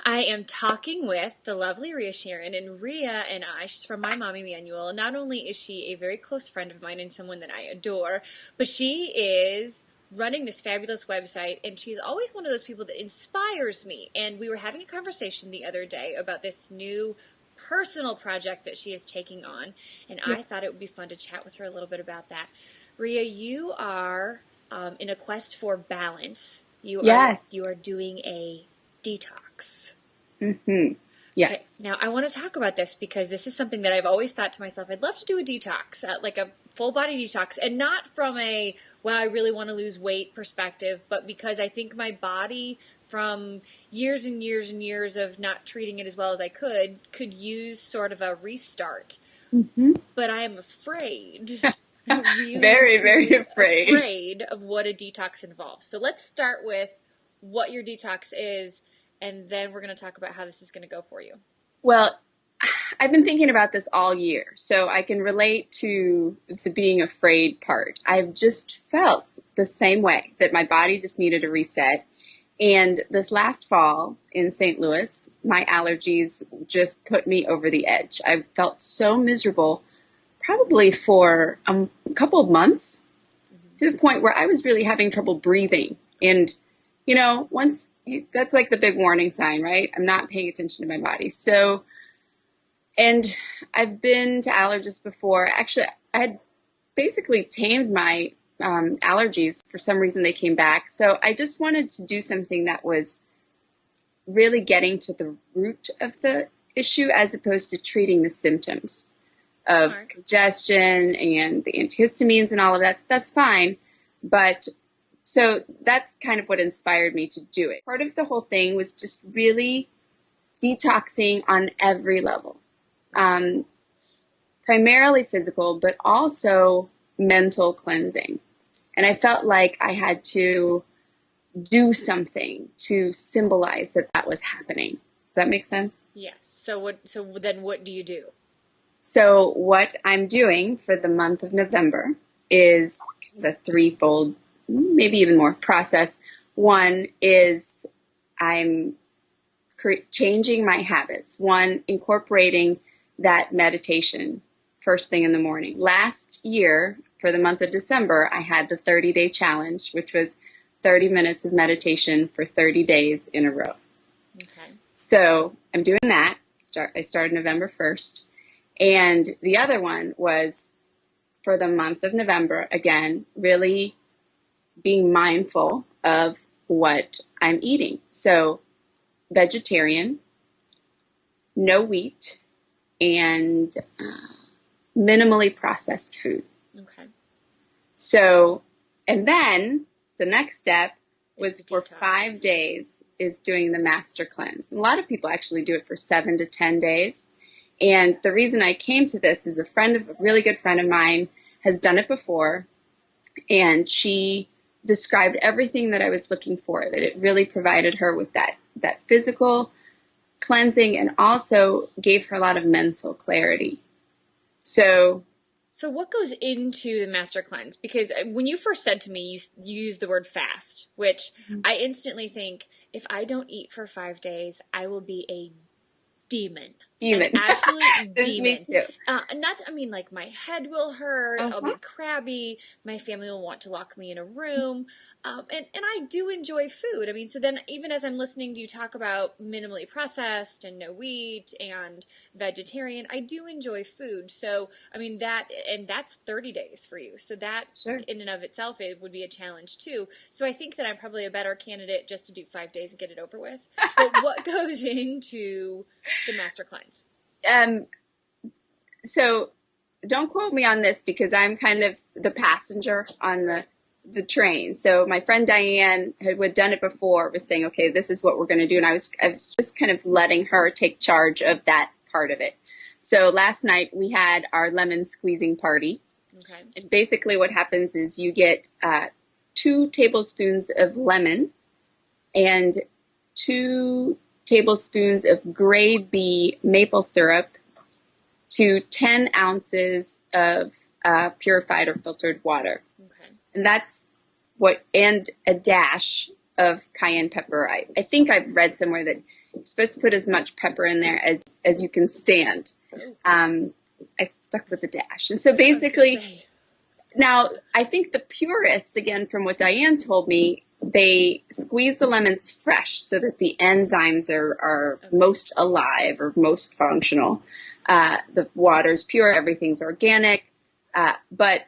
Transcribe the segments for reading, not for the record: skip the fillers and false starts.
I am talking with the lovely Rhea Sharon, and Rhea and I, she's from My Mommy Manual. Not only is she a very close friend of mine and someone that I adore, but she is running this fabulous website, and she's always one of those people that inspires me. And we were having a conversation the other day about this new personal project that she is taking on, and I thought it would be fun to chat with her a little bit about that. Rhea, you are in a quest for balance. Yes. You are doing a detox. Mm-hmm. Yes. Okay, now I want to talk about this because this is something that I've always thought to myself, I'd love to do a detox, like a full body detox, and not from a, well, I really want to lose weight perspective, but because I think my body from years and years and years of not treating it as well as I could use sort of a restart. Mm-hmm. But I am afraid. Really, Very, very truly afraid. afraid of what a detox involves. So let's start with what your detox is, and then we're going to talk about how this is going to go for you. Well, I've been thinking about this all year, so I can relate to the being afraid part. I've just felt the same way, that my body just needed a reset. And this last fall in St. Louis, my allergies just put me over the edge. I felt so miserable, probably for a couple of months, to the point where I was really having trouble breathing. And, that's like the big warning sign, right? I'm not paying attention to my body. So, and I've been to allergists before. Actually, I had basically tamed my allergies. For some reason, they came back. So I just wanted to do something that was really getting to the root of the issue as opposed to treating the symptoms of Smart. congestion and the antihistamines and all of that. So that's fine. But so that's kind of what inspired me to do it. Part of the whole thing was just really detoxing on every level, primarily physical, but also mental cleansing. And I felt like I had to do something to symbolize that that was happening. Does that make sense? Yes. So then what do you do? So what I'm doing for the month of November is the threefold, maybe even more process. One is I'm changing my habits. One, incorporating that meditation first thing in the morning. Last year, for the month of December, I had the 30-day challenge, which was 30 minutes of meditation for 30 days in a row. Okay. So I'm doing that. I started November 1st. And the other one was for the month of November, again, really being mindful of what I'm eating. So vegetarian, no wheat, and minimally processed food. Okay. So, and then the next step was It's a for detox. 5 days is doing the master cleanse. And a lot of people actually do it for 7 to 10 days. And the reason I came to this is a really good friend of mine has done it before, and she described everything that I was looking for, that it really provided her with that physical cleansing and also gave her a lot of mental clarity. So what goes into the master cleanse? Because when you first said to me, you used the word fast, which I instantly think, if I don't eat for 5 days, I will be a demon. An absolute demon. Me too. Like my head will hurt, I'll be Uh-huh. crabby, my family will want to lock me in a room, and I do enjoy food. So then even as I'm listening to you talk about minimally processed and no wheat and vegetarian, I do enjoy food. So, that's 30 days for you. So that Sure. in and of itself, it would be a challenge too. So I think that I'm probably a better candidate just to do 5 days and get it over with. But what goes into the master cleanse? So don't quote me on this because I'm kind of the passenger on the train. So my friend Diane had done it before, was saying, okay, this is what we're going to do. And I was just kind of letting her take charge of that part of it. So last night we had our lemon squeezing party. Okay. And basically what happens is you get 2 tablespoons of lemon and 2 tablespoons of grade B maple syrup to 10 ounces of purified or filtered water. Okay. And that's and a dash of cayenne pepper. I think I've read somewhere that You're supposed to put as much pepper in there as you can stand. I stuck with the dash. And so basically, now I think the purists, again, from what Diane told me, they squeeze the lemons fresh so that the enzymes are most alive or most functional. The water's pure, everything's organic. But,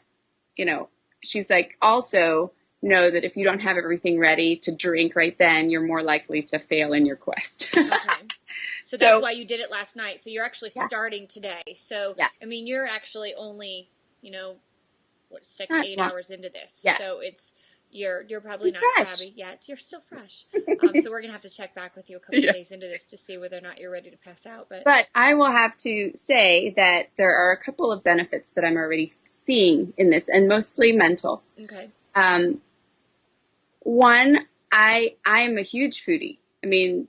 you know, she's like, also know that if you don't have everything ready to drink right then, you're more likely to fail in your quest. Okay. So that's why you did it last night. So you're actually starting today. So, I mean, you're actually only, you know, what, 8 hours into this. Yeah. So you're probably not crabby yet. You're still fresh. So we're going to have to check back with you a couple of days into this to see whether or not you're ready to pass out. But I will have to say that there are a couple of benefits that I'm already seeing in this, and mostly mental. Okay. One, I'm a huge foodie. I mean,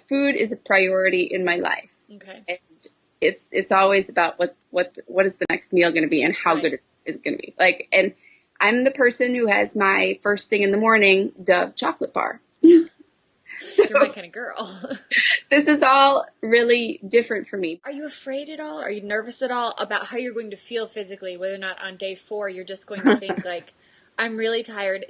food is a priority in my life. Okay. And it's always about what is the next meal going to be and how good it's going to be. Like, and I'm the person who has my first thing in the morning Dove chocolate bar. So you're my kind of girl. This is all really different for me. Are you afraid at all? Are you nervous at all about how you're going to feel physically? Whether or not on day 4 you're just going to think like, I'm really tired.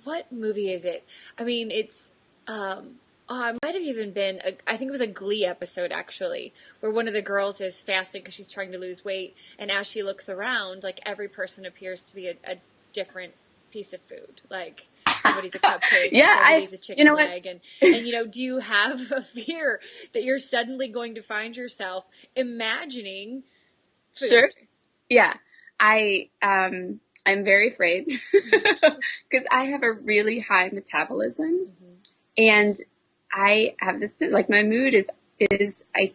What movie is it? I mean, it's, it might have even been, I think it was a Glee episode, actually, where one of the girls is fasting because she's trying to lose weight, and as she looks around, like, every person appears to be a different piece of food. Like, somebody's a cupcake, somebody's a chicken leg, and, you know, do you have a fear that you're suddenly going to find yourself imagining food? Sure. Yeah. I'm very afraid because I have a really high metabolism, and I have this thing, like my mood is I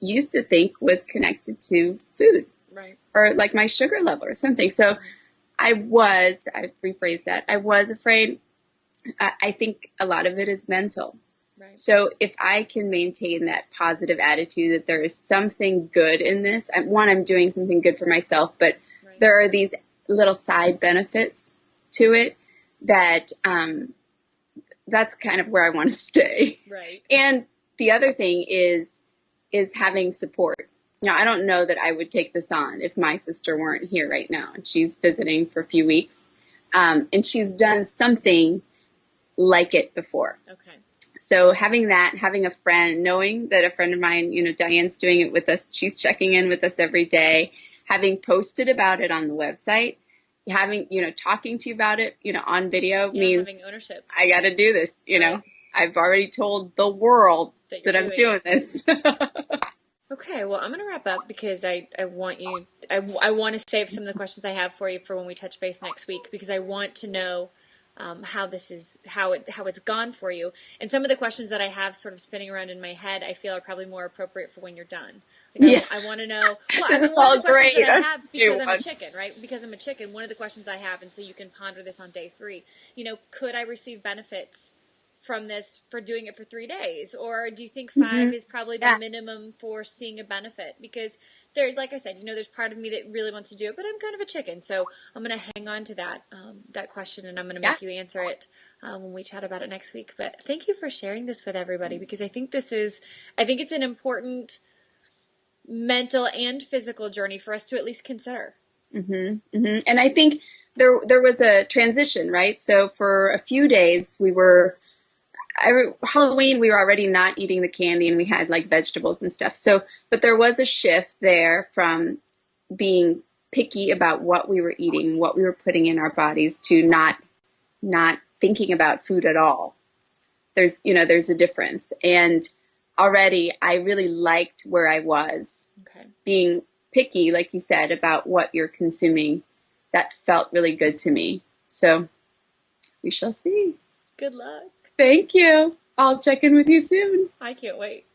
used to think was connected to food, right? Or like my sugar level or something. So I rephrased that. I was afraid. I think a lot of it is mental. Right. So if I can maintain that positive attitude that there is something good in this, I'm doing something good for myself, but there are these little side benefits to it that that's kind of where I want to stay. Right. And the other thing is having support. Now, I don't know that I would take this on if my sister weren't here right now, and she's visiting for a few weeks, and she's done something like it before. Okay. So having a friend, knowing that a friend of mine, you know, Diane's doing it with us, she's checking in with us every day, having posted about it on the website, having, you know, talking to you about it, you know, on video means having ownership. I got to do this, you know. I've already told the world that I'm doing this. Okay, well, I'm going to wrap up because I want to save some of the questions I have for you for when we touch base next week, because I want to know how it's gone for you. And some of the questions that I have sort of spinning around in my head, I feel are probably more appropriate for when you're done. Like I want to know. Well, this is all great. That I have because I'm a chicken, right? Because I'm a chicken. One of the questions I have, and so you can ponder this on day 3. You know, could I receive benefits from this for doing it for 3 days, or do you think 5 is probably the minimum for seeing a benefit? Because there, like I said, you know, there's part of me that really wants to do it, but I'm kind of a chicken, so I'm going to hang on to that question, and I'm going to make you answer it when we chat about it next week. But thank you for sharing this with everybody, because I think it's an important mental and physical journey for us to at least consider. And I think there was a transition, right? So for a few days Halloween, we were already not eating the candy, and we had like vegetables and stuff. So, but there was a shift there from being picky about what we were eating, what we were putting in our bodies, to not thinking about food at all. There's a difference. And already I really liked where I was. Okay. Being picky, like you said, about what you're consuming, that felt really good to me. So we shall see. Good luck. Thank you. I'll check in with you soon. I can't wait.